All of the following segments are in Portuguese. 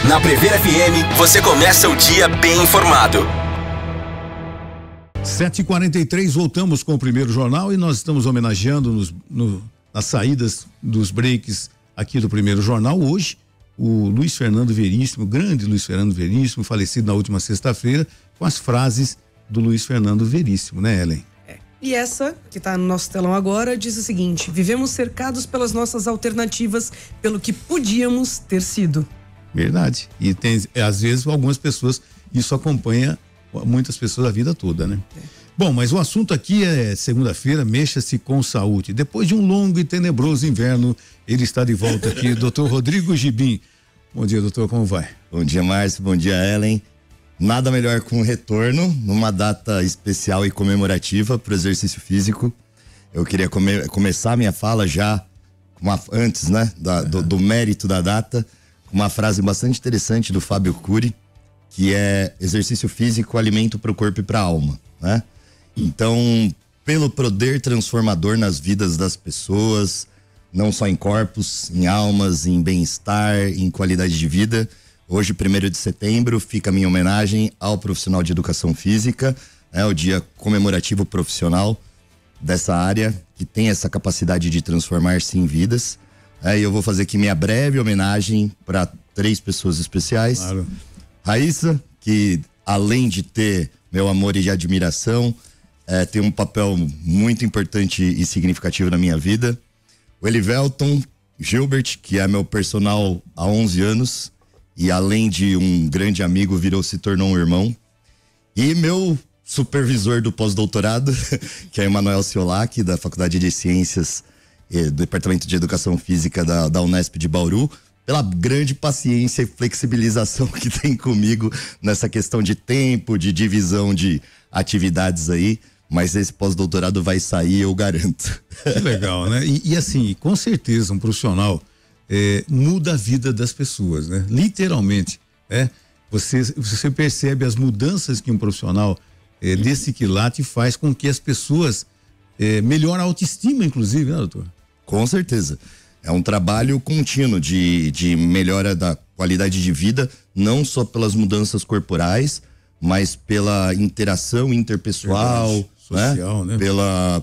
Na Prever FM, você começa o dia bem informado. 7h43, voltamos com o primeiro jornal e nós estamos homenageando nas saídas dos breaks aqui do primeiro jornal. Hoje, o Luiz Fernando Veríssimo, grande Luiz Fernando Veríssimo, falecido na última sexta-feira, com as frases do Luiz Fernando Veríssimo, né, Ellen? E essa, que está no nosso telão agora, diz o seguinte: vivemos cercados pelas nossas alternativas, pelo que podíamos ter sido. Verdade. E tem, às vezes, algumas pessoas, isso acompanha muitas pessoas a vida toda, né? Bom, mas o assunto aqui é segunda-feira, mexa-se com saúde. Depois de um longo e tenebroso inverno, ele está de volta aqui, doutor Rodrigo Gibim. Bom dia, doutor, como vai? Bom dia, Márcio, bom dia, Ellen. Nada melhor com o retorno, numa data especial e comemorativa para o exercício físico. Eu queria começar a minha fala já, antes, né, do mérito da data, com uma frase bastante interessante do Fábio Cury, que é: exercício físico, alimento para o corpo e para a alma, né? Então, pelo poder transformador nas vidas das pessoas, não só em corpos, em almas, em bem-estar, em qualidade de vida, hoje, 1º de setembro, fica a minha homenagem ao profissional de educação física, o dia comemorativo profissional dessa área, que tem essa capacidade de transformar-se em vidas. E eu vou fazer aqui minha breve homenagem para 3 pessoas especiais. Claro. Raíssa, que além de ter meu amor e admiração, tem um papel muito importante e significativo na minha vida. O Elivelton Gilbert, que é meu personal há 11 anos, e além de um grande amigo, se tornou um irmão. E meu supervisor do pós-doutorado, que é Emanuel Ciolac, da Faculdade de Ciências do Departamento de Educação Física da Unesp de Bauru, pela grande paciência e flexibilização que tem comigo nessa questão de tempo, de divisão de atividades aí. Mas esse pós-doutorado vai sair, eu garanto. Que legal, né? E assim, com certeza um profissional muda a vida das pessoas, né? Literalmente, né? Você percebe as mudanças que um profissional desse quilate faz com que as pessoas melhorem a autoestima, inclusive, né, doutor? Com certeza. É um trabalho contínuo de melhora da qualidade de vida, não só pelas mudanças corporais, mas pela interação interpessoal, social, né?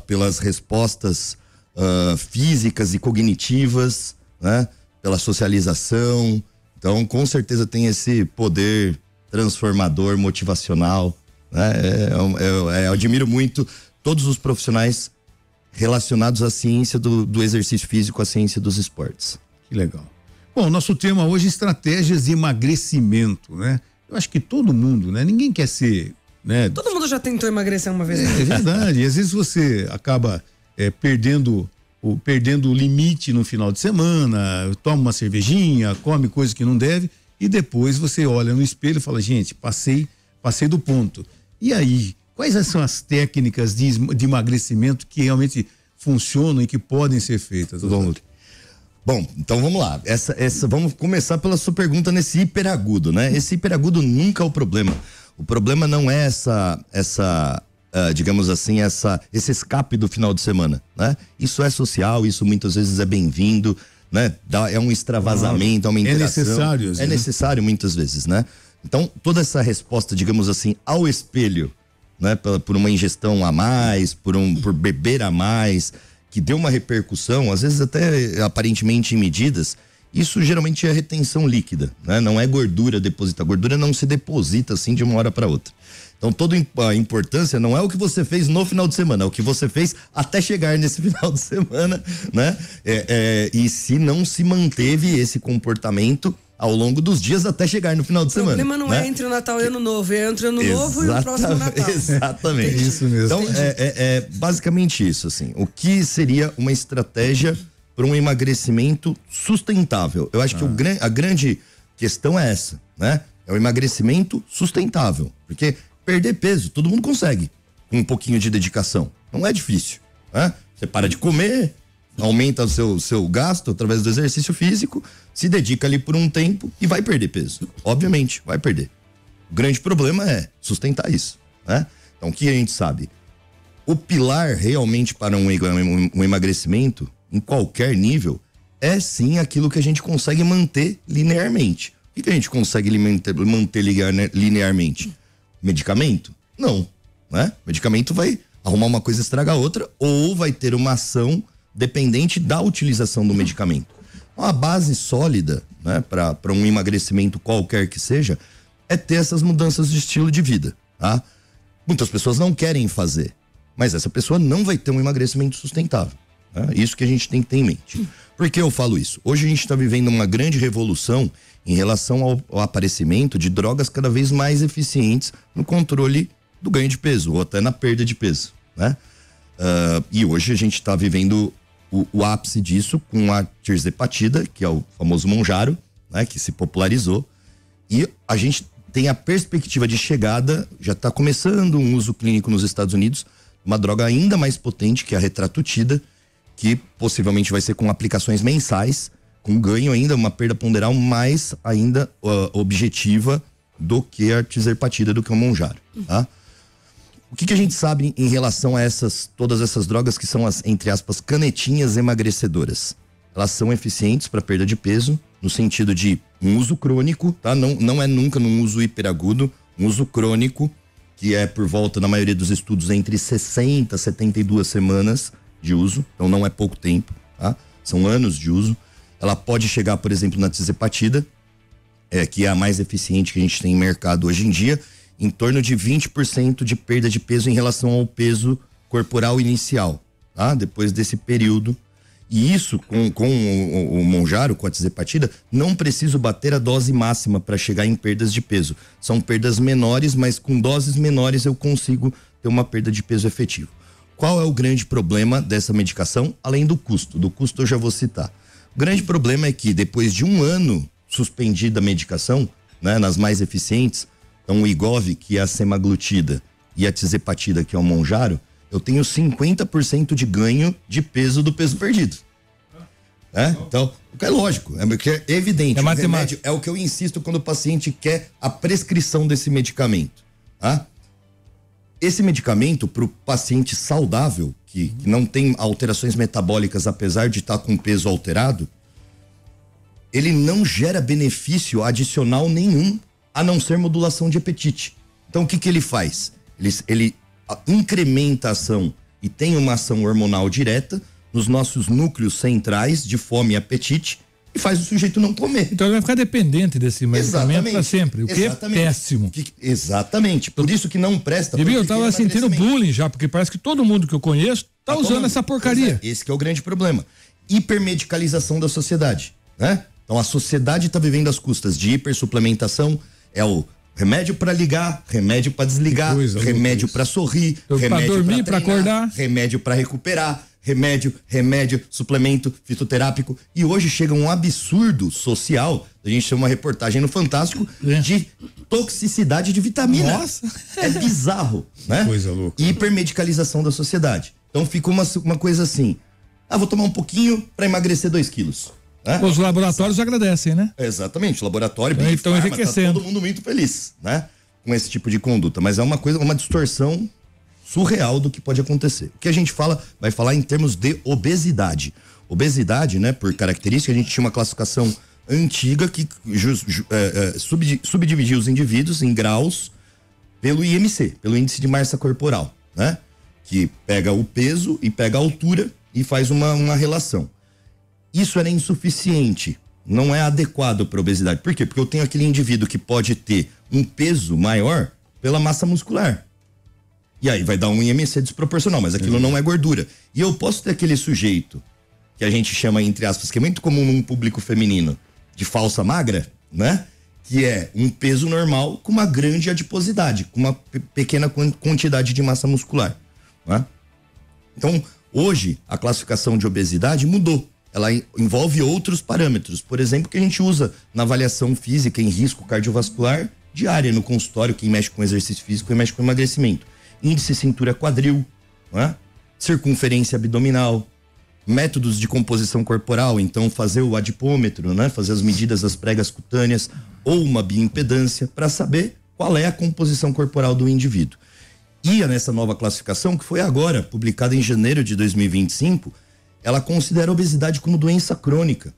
Pelas respostas físicas e cognitivas, né? Pela socialização. Então, com certeza tem esse poder transformador, motivacional, né? Eu admiro muito todos os profissionais relacionados à ciência do exercício físico, à ciência dos esportes. Que legal. Bom, nosso tema hoje é estratégias de emagrecimento, né? Eu acho que todo mundo, né? Ninguém quer ser, né? Todo mundo já tentou emagrecer uma vez. É verdade. E às vezes você acaba perdendo o limite no final de semana, toma uma cervejinha, come coisa que não deve e depois você olha no espelho e fala: gente, passei do ponto. E aí, quais são as técnicas de emagrecimento que realmente funcionam e que podem ser feitas? Bom, então vamos lá. Vamos começar pela sua pergunta nesse hiperagudo, né? Esse hiperagudo nunca é o problema. O problema não é digamos assim, esse escape do final de semana, né? Isso é social, isso muitas vezes é bem-vindo, né? É um extravasamento, é uma interação. É necessário. É necessário muitas vezes, né? Então, toda essa resposta, digamos assim, ao espelho, né? Por uma ingestão a mais, por beber a mais, que deu uma repercussão, às vezes até aparentemente em medidas, isso geralmente é retenção líquida, né? Não é gordura depositada. A gordura não se deposita assim de uma hora para outra. Então, toda a importância não é o que você fez no final de semana, é o que você fez até chegar nesse final de semana, né? E se não se manteve esse comportamento ao longo dos dias até chegar no final de semana. O problema não é entre o Natal e o Ano Novo, é entre o Ano Novo e o próximo Natal. Exatamente. É isso mesmo. Então, é basicamente isso, assim. O que seria uma estratégia para um emagrecimento sustentável? Eu acho que a grande questão é essa, né? É o emagrecimento sustentável. Porque perder peso, todo mundo consegue, com um pouquinho de dedicação. Não é difícil, né? Você para de comer, aumenta o seu gasto através do exercício físico, se dedica ali por um tempo e vai perder peso. Obviamente, vai perder. O grande problema é sustentar isso, né? Então, o que a gente sabe? O pilar realmente para um emagrecimento, em qualquer nível, é sim aquilo que a gente consegue manter linearmente. O que a gente consegue manter linearmente? Medicamento? Não, né? Medicamento vai arrumar uma coisa e estragar outra, ou vai ter uma ação dependente da utilização do medicamento. Uma base sólida, né, para um emagrecimento qualquer que seja, é ter essas mudanças de estilo de vida, tá? Muitas pessoas não querem fazer, mas essa pessoa não vai ter um emagrecimento sustentável. Né? Isso que a gente tem que ter em mente. Por que eu falo isso? Hoje a gente está vivendo uma grande revolução em relação ao aparecimento de drogas cada vez mais eficientes no controle do ganho de peso, ou até na perda de peso, né? E hoje a gente está vivendo o ápice disso com a tirzepatida, que é o famoso Mounjaro, né? Que se popularizou, e a gente tem a perspectiva de chegada, já está começando um uso clínico nos Estados Unidos, uma droga ainda mais potente, que é a retratutida, que possivelmente vai ser com aplicações mensais, com ganho ainda, uma perda ponderal mais ainda objetiva do que a tirzepatida, do que o Mounjaro, tá? O que a gente sabe em relação a todas essas drogas que são as, entre aspas, canetinhas emagrecedoras? Elas são eficientes para perda de peso, no sentido de um uso crônico, tá? Não é nunca num uso hiperagudo, um uso crônico, que é por volta, na maioria dos estudos, entre 60 a 72 semanas de uso, então não é pouco tempo, tá? São anos de uso. Ela pode chegar, por exemplo, na tirzepatida, que é a mais eficiente que a gente tem em mercado hoje em dia, em torno de 20% de perda de peso em relação ao peso corporal inicial, tá? Depois desse período. E isso, com o Mounjaro, com a tirzepatida, não preciso bater a dose máxima para chegar em perdas de peso. São perdas menores, mas com doses menores eu consigo ter uma perda de peso efetiva. Qual é o grande problema dessa medicação? Além do custo. Do custo eu já vou citar. O grande problema é que depois de um ano suspendida a medicação, né, nas mais eficientes, então o Wegovy, que é a semaglutida, e a tirzepatida, que é o Mounjaro, eu tenho 50% de ganho de peso do peso perdido. Então, é lógico, é evidente. É matemática. É o que eu insisto quando o paciente quer a prescrição desse medicamento. Tá? Esse medicamento, para o paciente saudável, que não tem alterações metabólicas, apesar de estar com peso alterado, ele não gera benefício adicional nenhum, a não ser modulação de apetite. Então, o que ele faz? Ele incrementa a ação e tem uma ação hormonal direta nos nossos núcleos centrais de fome e apetite e faz o sujeito não comer. Então ele vai ficar dependente desse medicamento para sempre, o que é péssimo. Exatamente, por isso que não presta. Eu tava sentindo bullying já, porque parece que todo mundo que eu conheço tá usando essa porcaria. Esse que é o grande problema. Hipermedicalização da sociedade, né? Então a sociedade tá vivendo às custas de hipersuplementação, é o remédio para ligar, remédio para desligar, remédio para sorrir, remédio para dormir, para acordar, remédio para recuperar, remédio, suplemento fitoterápico. E hoje chega um absurdo social. A gente tem uma reportagem no Fantástico de toxicidade de vitamina. Nossa! É bizarro, né? Coisa louca. Hipermedicalização da sociedade. Então fica uma coisa assim: vou tomar um pouquinho para emagrecer 2 quilos. Os laboratórios agradecem, né? Exatamente, o laboratório Big Pharma, enriquecendo. Tá todo mundo muito feliz, né? Com esse tipo de conduta, mas é uma distorção surreal do que pode acontecer. O que a gente vai falar em termos de obesidade. Obesidade, né, por característica, a gente tinha uma classificação antiga que subdividia os indivíduos em graus pelo IMC, pelo índice de massa corporal, né? Que pega o peso e pega a altura e faz uma relação. Isso era insuficiente, não é adequado para obesidade. Por quê? Porque eu tenho aquele indivíduo que pode ter um peso maior pela massa muscular. E aí vai dar um IMC desproporcional, mas aquilo não é gordura. E eu posso ter aquele sujeito, que a gente chama, entre aspas, que é muito comum num público feminino, de falsa magra, né? Que é um peso normal com uma grande adiposidade, com uma pequena quantidade de massa muscular, né? Então, hoje, a classificação de obesidade mudou. Ela envolve outros parâmetros, por exemplo, que a gente usa na avaliação física em risco cardiovascular diária no consultório, quem mexe com exercício físico e mexe com emagrecimento. Índice cintura-quadril, né? Circunferência abdominal, métodos de composição corporal, então fazer o adipômetro, né? Fazer as medidas das pregas cutâneas ou uma bioimpedância para saber qual é a composição corporal do indivíduo. E nessa nova classificação, que foi agora, publicada em janeiro de 2025, ela considera a obesidade como doença crônica.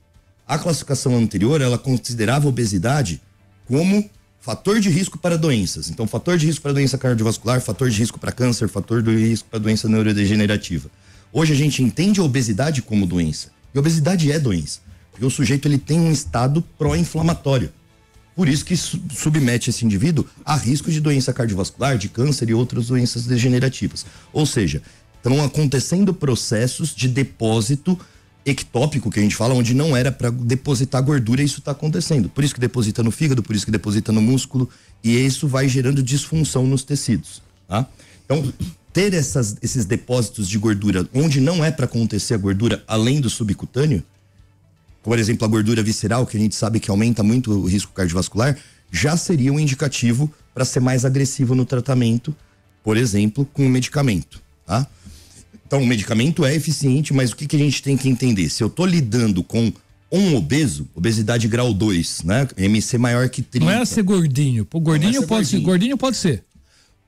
A classificação anterior, ela considerava a obesidade como fator de risco para doenças. Então, fator de risco para doença cardiovascular, fator de risco para câncer, fator de risco para doença neurodegenerativa. Hoje a gente entende a obesidade como doença. E a obesidade é doença. Porque o sujeito ele tem um estado pró-inflamatório. Por isso que submete esse indivíduo a risco de doença cardiovascular, de câncer e outras doenças degenerativas. Ou seja, estão acontecendo processos de depósito ectópico, que a gente fala, onde não era para depositar gordura, e isso está acontecendo. Por isso que deposita no fígado, por isso que deposita no músculo, e isso vai gerando disfunção nos tecidos, tá? Então, ter esses depósitos de gordura onde não é para acontecer a gordura, além do subcutâneo, por exemplo, a gordura visceral, que a gente sabe que aumenta muito o risco cardiovascular, já seria um indicativo para ser mais agressivo no tratamento, por exemplo, com o medicamento, tá? Então, o medicamento é eficiente, mas o que a gente tem que entender? Se eu tô lidando com um obeso, obesidade grau 2, né? MC maior que 30. Não é ser gordinho. Pô, gordinho pode ser. Gordinho pode ser.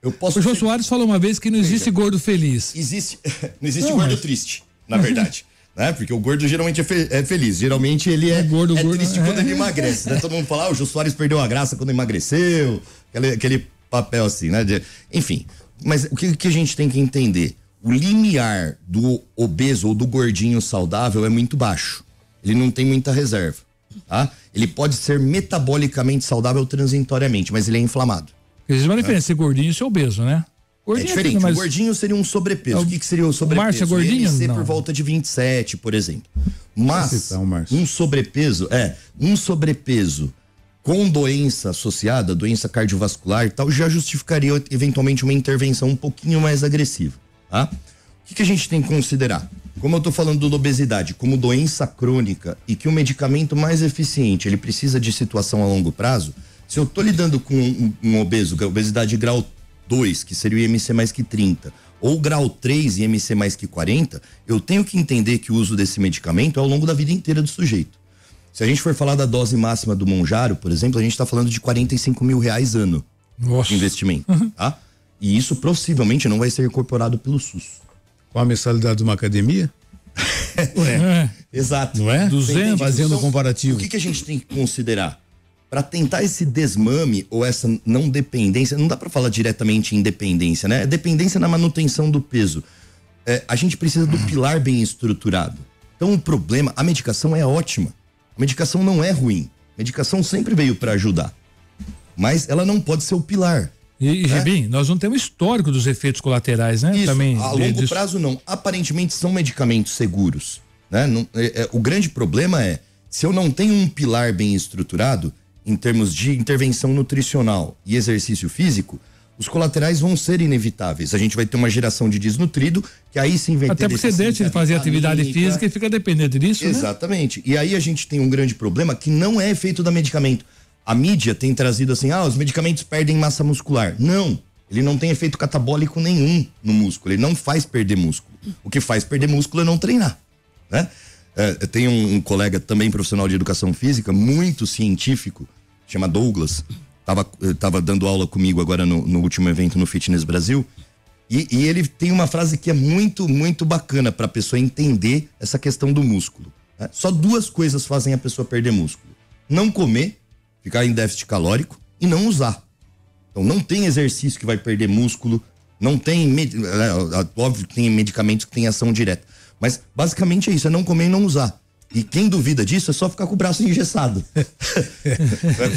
O Jô Soares falou uma vez que não existe gordo feliz. Não existe gordo triste, na verdade. Né? Porque o gordo geralmente é feliz. Geralmente ele é gordo, triste quando ele emagrece. Né? Todo mundo fala, o Jô Soares perdeu a graça quando emagreceu. Aquele papel assim, né? Enfim. Mas o que a gente tem que entender? O limiar do obeso ou do gordinho saudável é muito baixo. Ele não tem muita reserva, tá? Ele pode ser metabolicamente saudável transitoriamente, mas ele é inflamado. Existe uma diferença ser gordinho e ser obeso, né? Gordinho é diferente. O gordinho seria um sobrepeso. O que seria o sobrepeso? O Márcio é gordinho? IMC por volta de 27, por exemplo. Mas um sobrepeso com doença associada, doença cardiovascular e tal, já justificaria eventualmente uma intervenção um pouquinho mais agressiva. Tá? O que a gente tem que considerar? Como eu tô falando da obesidade como doença crônica e que o medicamento mais eficiente, ele precisa de situação a longo prazo, se eu tô lidando com um obeso, obesidade grau 2, que seria o IMC mais que 30, ou grau 3 e IMC mais que 40, eu tenho que entender que o uso desse medicamento é ao longo da vida inteira do sujeito. Se a gente for falar da dose máxima do Monjaro, por exemplo, a gente tá falando de R$45 mil ano de investimento, tá? E isso possivelmente não vai ser incorporado pelo SUS. Qual a mensalidade de uma academia? Exato. Não é? 200. Fazendo um comparativo. O que a gente tem que considerar? Para tentar esse desmame ou essa não dependência, não dá para falar diretamente em dependência, né? É dependência na manutenção do peso. A gente precisa do pilar bem estruturado. Então o problema, a medicação é ótima. A medicação não é ruim. A medicação sempre veio para ajudar. Mas ela não pode ser o pilar. E Ribim, nós não temos histórico dos efeitos colaterais, né? Isso, também a longo prazo não. Aparentemente são medicamentos seguros, né? O grande problema é, se eu não tenho um pilar bem estruturado, em termos de intervenção nutricional e exercício físico, os colaterais vão ser inevitáveis. A gente vai ter uma geração de desnutrido, que aí sim vai ter... Até porque você deixa de fazer atividade física e fica dependente disso, Exatamente. Né? E aí a gente tem um grande problema que não é efeito da medicamento. A mídia tem trazido assim, os medicamentos perdem massa muscular. Não, ele não tem efeito catabólico nenhum no músculo, ele não faz perder músculo. O que faz perder músculo é não treinar, né? Eu tenho um colega também profissional de educação física, muito científico, chama Douglas, tava dando aula comigo agora no último evento no Fitness Brasil, e ele tem uma frase que é muito, muito bacana para a pessoa entender essa questão do músculo, né? Só duas coisas fazem a pessoa perder músculo: não comer, ficar em déficit calórico, e não usar. Então não tem exercício que vai perder músculo, não tem, óbvio que tem medicamentos que têm ação direta, mas basicamente é isso, é não comer e não usar. E quem duvida disso é só ficar com o braço engessado.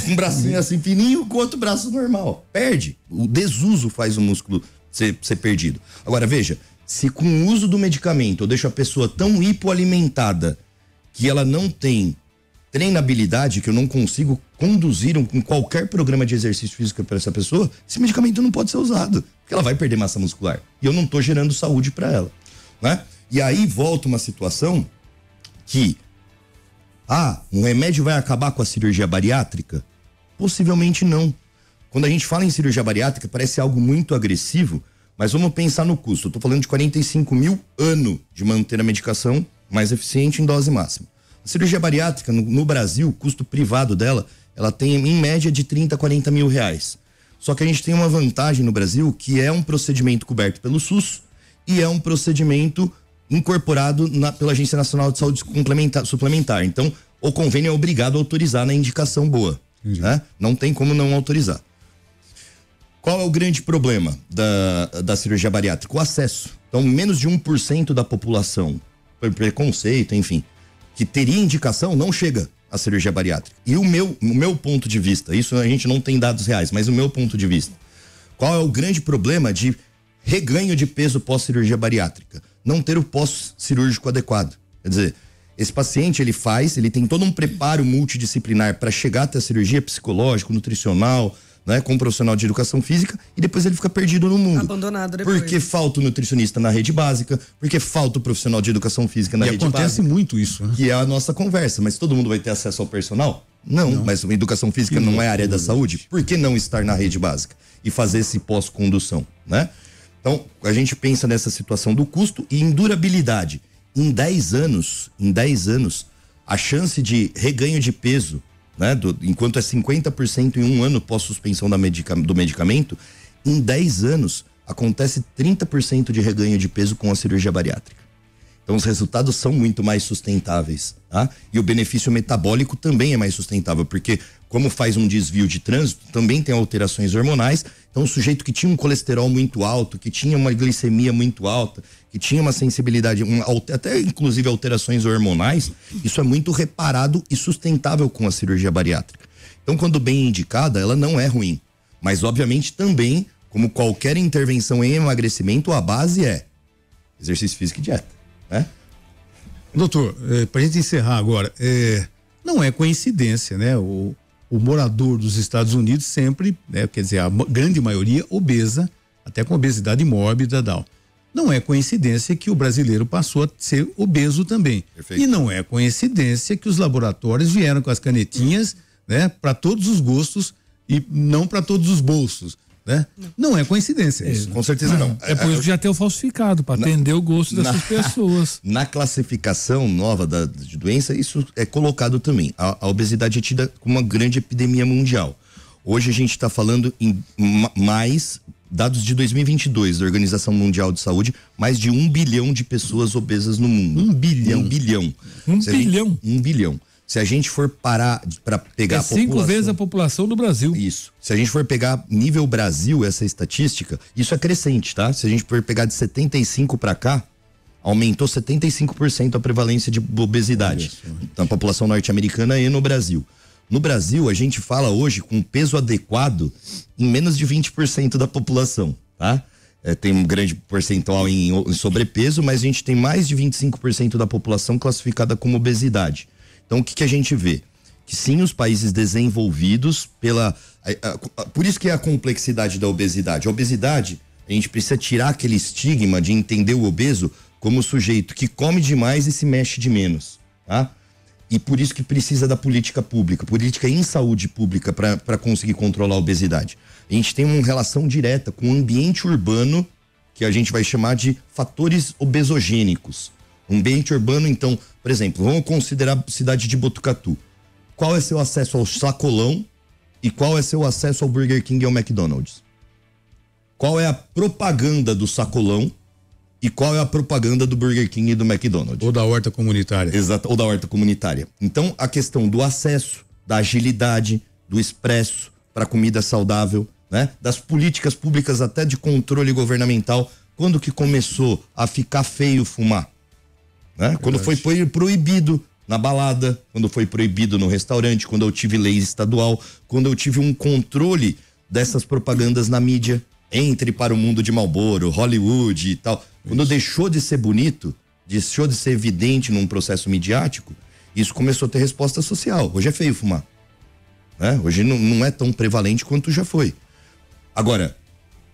Com um bracinho assim fininho, com outro braço normal. Perde. O desuso faz o músculo ser perdido. Agora veja, se com o uso do medicamento eu deixo a pessoa tão hipoalimentada que ela não tem treinabilidade, que eu não consigo conduzir com qualquer programa de exercício físico para essa pessoa, esse medicamento não pode ser usado, porque ela vai perder massa muscular. E eu não estou gerando saúde para ela, né? E aí volta uma situação que, um remédio vai acabar com a cirurgia bariátrica? Possivelmente não. Quando a gente fala em cirurgia bariátrica, parece algo muito agressivo, mas vamos pensar no custo. Eu tô falando de 45 mil ano de manter a medicação mais eficiente em dose máxima. A cirurgia bariátrica, no Brasil, o custo privado dela, ela tem em média de 30 a 40 mil reais. Só que a gente tem uma vantagem no Brasil, que é um procedimento coberto pelo SUS e é um procedimento incorporado pela Agência Nacional de Saúde Suplementar. Então, o convênio é obrigado a autorizar na indicação boa, né? Não tem como não autorizar. Qual é o grande problema da cirurgia bariátrica? O acesso. Então, menos de 1% da população, por preconceito, enfim, que teria indicação, não chega à cirurgia bariátrica. E o meu ponto de vista, isso a gente não tem dados reais, mas o meu ponto de vista, qual é o grande problema de reganho de peso pós-cirurgia bariátrica? Não ter o pós-cirúrgico adequado. Quer dizer, esse paciente, ele tem todo um preparo multidisciplinar para chegar até a cirurgia, psicológico, nutricional, né, com um profissional de educação física, e depois ele fica perdido no mundo. Abandonado depois. Porque falta o nutricionista na rede básica, porque falta o profissional de educação física na rede básica. E acontece muito isso, né? Que é a nossa conversa. Mas todo mundo vai ter acesso ao personal? Não. Mas a educação física não é área da saúde? Por que não estar na rede básica e fazer esse pós-condução, né? Então, a gente pensa nessa situação do custo e em durabilidade. Em 10 anos, a chance de reganho de peso, né, enquanto é 50% em um ano pós-suspensão do medicamento, em 10 anos acontece 30% de reganho de peso com a cirurgia bariátrica. Então os resultados são muito mais sustentáveis, tá? E o benefício metabólico também é mais sustentável, porque como faz um desvio de trânsito, também tem alterações hormonais. Então o sujeito que tinha um colesterol muito alto, que tinha uma glicemia muito alta, que tinha uma sensibilidade, até inclusive alterações hormonais, isso é muito reparado e sustentável com a cirurgia bariátrica. Então quando bem indicada, ela não é ruim. Mas obviamente também, como qualquer intervenção em emagrecimento, a base é exercício físico e dieta, né? Doutor, pra gente encerrar agora, não é coincidência, né? O morador dos Estados Unidos sempre, né, quer dizer, a grande maioria obesa, até com obesidade mórbida, tal. Não é coincidência que o brasileiro passou a ser obeso também. Perfeito. E não é coincidência que os laboratórios vieram com as canetinhas, né, para todos os gostos e não para todos os bolsos, né? Não é coincidência isso. Com certeza não. É por isso que já tem o falsificado, para atender o gosto dessas pessoas. Na classificação nova de doença, isso é colocado também. A obesidade é tida como uma grande epidemia mundial. Hoje a gente está falando em mais dados de 2022 da Organização Mundial de Saúde, mais de 1 bilhão de pessoas obesas no mundo. 1 bilhão. 1 bilhão. 1 bilhão. 1 bilhão. Se a gente for parar para pegar a população... 5 vezes a população do Brasil. Isso. Se a gente for pegar nível Brasil, essa estatística, isso é crescente, tá? Se a gente for pegar de 75 para cá, aumentou 75% a prevalência de obesidade na população norte-americana e no Brasil. No Brasil, a gente fala hoje com peso adequado em menos de 20% da população, tá? Tem um grande percentual em sobrepeso, mas a gente tem mais de 25% da população classificada como obesidade. Então, o que a gente vê? Que sim, os países desenvolvidos por isso que é a complexidade da obesidade. A obesidade, a gente precisa tirar aquele estigma de entender o obeso como o sujeito que come demais e se mexe de menos, tá? E por isso que precisa da política pública, política em saúde pública para conseguir controlar a obesidade. A gente tem uma relação direta com o ambiente urbano, que a gente vai chamar de fatores obesogênicos. Um ambiente urbano, então, por exemplo, vamos considerar a cidade de Botucatu. Qual é seu acesso ao sacolão e qual é seu acesso ao Burger King e ao McDonald's? Qual é a propaganda do sacolão e qual é a propaganda do Burger King e do McDonald's? Ou da horta comunitária. Exato, ou da horta comunitária. Então, a questão do acesso, da agilidade, do expresso para comida saudável, né? Das políticas públicas até de controle governamental. Quando que começou a ficar feio fumar? Né? Quando foi proibido na balada, quando foi proibido no restaurante, quando eu tive lei estadual, quando eu tive um controle dessas propagandas na mídia, entre para o mundo de Marlboro, Hollywood e tal. Quando deixou de ser bonito, deixou de ser evidente num processo midiático, isso começou a ter resposta social. Hoje é feio fumar, né? Hoje não é tão prevalente quanto já foi. Agora,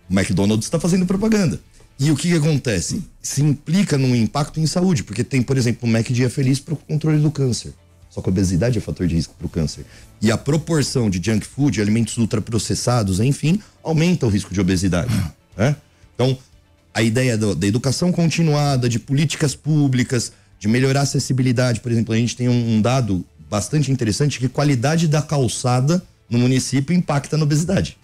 o McDonald's está fazendo propaganda. E o que acontece? Se implica num impacto em saúde, porque tem, por exemplo, o Mac Dia Feliz para o controle do câncer. Só que a obesidade é fator de risco para o câncer. E a proporção de junk food, alimentos ultraprocessados, enfim, aumenta o risco de obesidade, né? Então, a ideia da educação continuada, de políticas públicas, de melhorar a acessibilidade. Por exemplo, a gente tem um dado bastante interessante que a qualidade da calçada no município impacta na obesidade.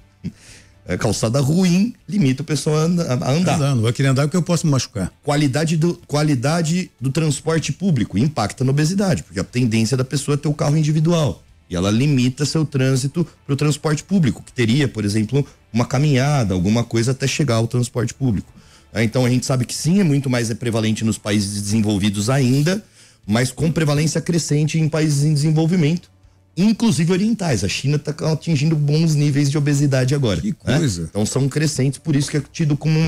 Calçada ruim limita a pessoa a andar. Não vai querer andar porque eu posso me machucar. Qualidade do transporte público impacta na obesidade, porque a tendência da pessoa é ter o carro individual. E ela limita seu trânsito para o transporte público, que teria, por exemplo, uma caminhada, alguma coisa até chegar ao transporte público. Então a gente sabe que sim, é muito mais prevalente nos países desenvolvidos ainda, mas com prevalência crescente em países em desenvolvimento, inclusive orientais. A China está atingindo bons níveis de obesidade agora. Que coisa. Então são crescentes, por isso que é tido como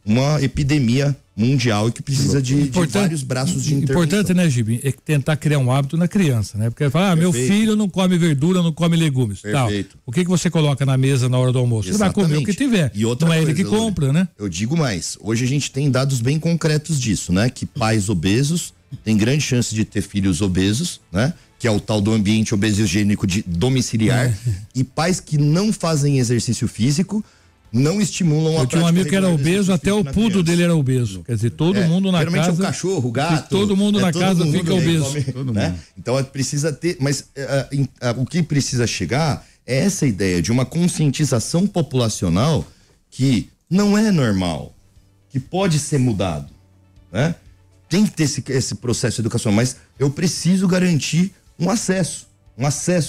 uma epidemia mundial e que precisa de vários braços de intervenção. Importante, né, Gibi, é tentar criar um hábito na criança, né? Porque fala, meu filho não come verdura, não come legumes. Perfeito. Tal. O que você coloca na mesa na hora do almoço? Exatamente. Você vai comer o que tiver. E outra não é coisa, ele que compra, né? Eu digo mais, hoje a gente tem dados bem concretos disso, né? Que pais obesos têm grande chance de ter filhos obesos, né? Que é o tal do ambiente obesogênico domiciliar. E pais que não fazem exercício físico não estimulam a prática. Eu tinha um amigo que era obeso, até o pudo dele era obeso. Quer dizer, todo mundo na geralmente casa. Geralmente é o cachorro, o gato. Todo mundo na casa fica obeso. Né? Então precisa ter. Mas o que precisa chegar é essa ideia de uma conscientização populacional que não é normal, que pode ser mudado. Né? Tem que ter esse processo educacional, mas eu preciso garantir um acesso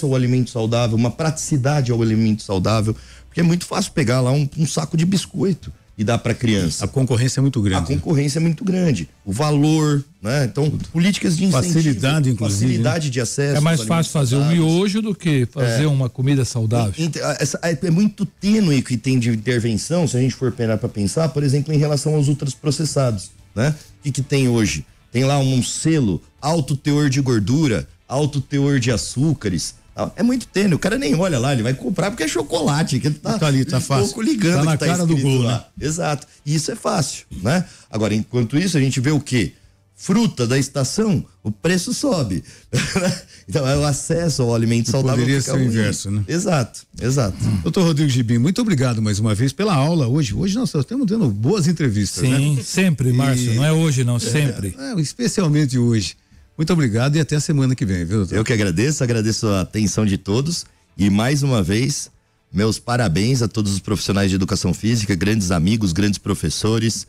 ao alimento saudável, uma praticidade ao alimento saudável. Porque é muito fácil pegar lá um saco de biscoito e dar para criança. A concorrência é muito grande. A concorrência é muito grande. O valor, né? Então, políticas de incentivo. Facilidade, inclusive. Facilidade de acesso. É mais fácil fazer um miojo do que fazer uma comida saudável. É muito tênue que tem de intervenção, se a gente for parar para pensar, por exemplo, em relação aos ultraprocessados, né? O que tem hoje? Tem lá um selo, alto teor de gordura, alto teor de açúcares. É muito tênue, o cara nem olha lá, ele vai comprar porque é chocolate, que ele tá ali, tá fácil. Pouco ligando tá na que cara do gol, lá. Né? Exato. E isso é fácil, né? Agora, enquanto isso, a gente vê o quê? Fruta da estação, o preço sobe. Então, é o acesso ao alimento saudável. Poderia ser o inverso, né? Exato. Doutor Rodrigo Gibim, muito obrigado mais uma vez pela aula hoje. Hoje nós estamos tendo boas entrevistas, Sim, né? sempre, Márcio, não é hoje não, sempre. Especialmente hoje. Muito obrigado e até a semana que vem, viu, doutor? Eu que agradeço a atenção de todos e mais uma vez, meus parabéns a todos os profissionais de educação física, grandes amigos, grandes professores,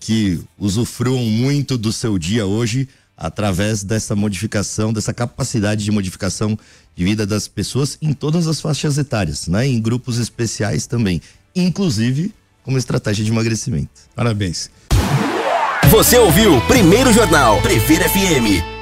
que usufruam muito do seu dia hoje através dessa modificação, dessa capacidade de modificação de vida das pessoas em todas as faixas etárias, né? Em grupos especiais também, inclusive como estratégia de emagrecimento. Parabéns. Você ouviu Primeiro Jornal Previr FM.